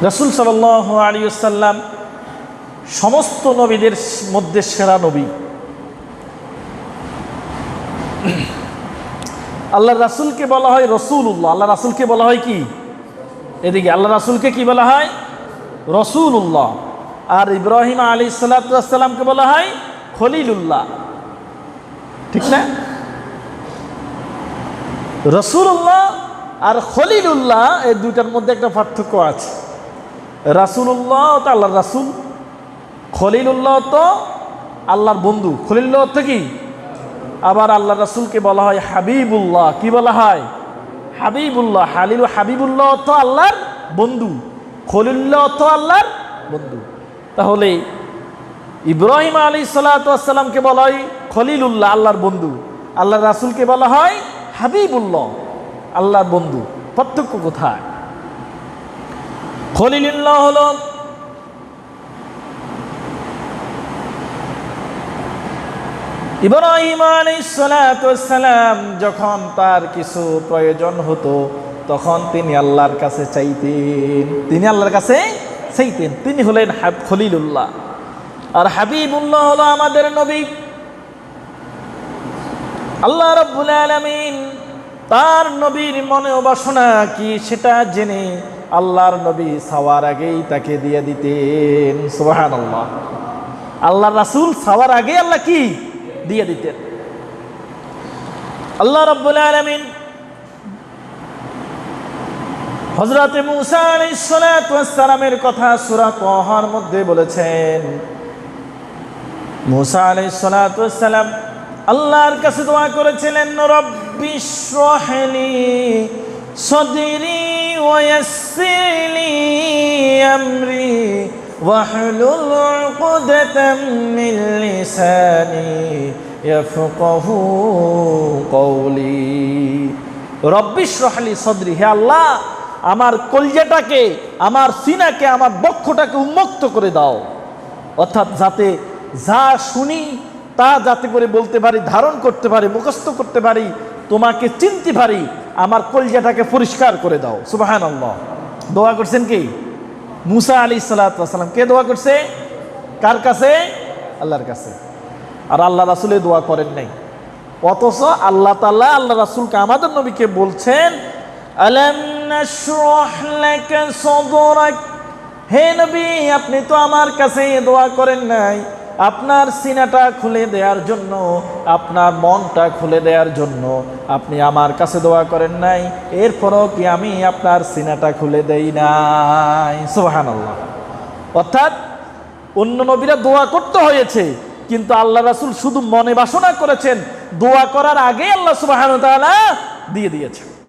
রাসূল সাল্লাল্লাহু আলাইহি ওয়াসাল্লাম সমস্ত নবীদের মধ্যে সেরা নবী। আল্লাহ রাসূলকে বলা হয় রাসূলুল্লাহ। আল্লাহ রাসূলকে বলা হয় কি? এদিকে আল্লাহ রাসূলকে কি বলা হয়? রাসূলুল্লাহ। আর ইব্রাহিম আলাইহিস সালাতু ওয়াস সালামকে বলা হয় খলিলুল্লাহ, ঠিক না? রাসূলুল্লাহ আর খলিলুল্লাহ এই দুইটার মধ্যে একটা পার্থক্য আছে। রাসূলুল্লাহ তো আল্লাহর রাসূল, খলিলুল্লাহ তো আল্লাহর বন্ধু। খলিলুল্লাহ অর্থ কি? আবার আল্লাহ রাসূলকে বলা হয় হাবিবুল্লাহ। কি বলা হয়? হাবিবুল্লাহ। হাবিবুল্লাহ অর্থ আল্লাহর বন্ধু, খলিলুল্লাহ অর্থ আল্লাহর বন্ধু। তাহলে ইব্রাহিম আলাইহিস সালাতু ওয়াস সালামকে বলা হয় খলিলুল্লাহ, আল্লাহর বন্ধু। আল্লাহর রাসূলকে বলা হয় হাবিবুল্লাহ, আল্লাহর বন্ধু। পার্থক্য কোথায়? খলিলুল্লাহ হলো ইব্রাহিম আলাইহিস সালাতু ওয়াস সালাম যখন তার কিছু প্রয়োজন হতো তখন তিনি আল্লাহর কাছে চাইতেন। তিনি হলেন খলিলুল্লাহ। আর হাবিবুল্লাহ হলো আমাদের নবী। আল্লাহ রাব্বুল আলামিন তার নবীর মনে বাসনা কি সেটা জেনে আল্লাহর নবী ছাওয়ার আগেই তাকে দিয়ে দিতেন। সুবহানাল্লাহ। আল্লাহর রাসূল ছাওয়ার আগে আল্লাহ কি দিয়ে দিতেন। আল্লাহ রাব্বুল আলামিন হযরত মূসা আলাইহিস সালাতু ওয়াস সালামের কথা সূরা তাহার মধ্যে বলেছেন। মূসা আলাইহিস সালাতু ওয়াস সালাম আল্লাহর কাছে দোয়া করেছিলেন, রব্বিশ রাহলি সাদরি ওয়া ইয়াসসির লি আমরি ওয়াহলুল উকদাতাম মিন লিসানি ইয়াফকাহু কওলি। রব্বিশ রাহলি সাদরি, হে আল্লাহ আমার কলজাটাকে, আমার সিনাকে, আমার বক্ষটাকে উন্মুক্ত করে দাও। অর্থাৎ যাতে যা শুনি তা যাতে করে বলতে পারি, ধারণ করতে পারি, মুখস্থ করতে পারি, তোমাকে চিনতে পারি। আমার কলজাটাকে পরিষ্কার করে দাও। সুবহানাল্লাহ। দোয়া করছেন কি? মূসা আলাইহিস সালাতু ওয়াস সালাম। কে দোয়া করছে? কার কাছে? আল্লাহর কাছে। আর আল্লাহ রাসূলের দোয়া করেন নাই। অথচ আল্লাহ তাআলা আল্লাহ রাসূলকে, আমাদের নবীকে বলছেন, আলাম নাশরাহ লাকা সাদরাক, হে নবী আপনি তো আমার কাছে দোয়া করেন নাই আপনার সিনাটা খুলে দেওয়ার জন্য, আপনার মনটা খুলে দেওয়ার জন্য আপনি আমার কাছে দোয়া করেন নাই। এরপরও কি আমি আপনার সিনাটা খুলে দেই নাই? সুবহানাল্লাহ। অর্থাৎ অন্য নবীরা দোয়া করতে হয়েছে, কিন্তু আল্লাহ রাসূল শুধু মনে বাসনা করেছেন, দোয়া করার আগে আল্লাহ সুবহানাহু ওয়া তাআলা দিয়ে দিয়েছেন।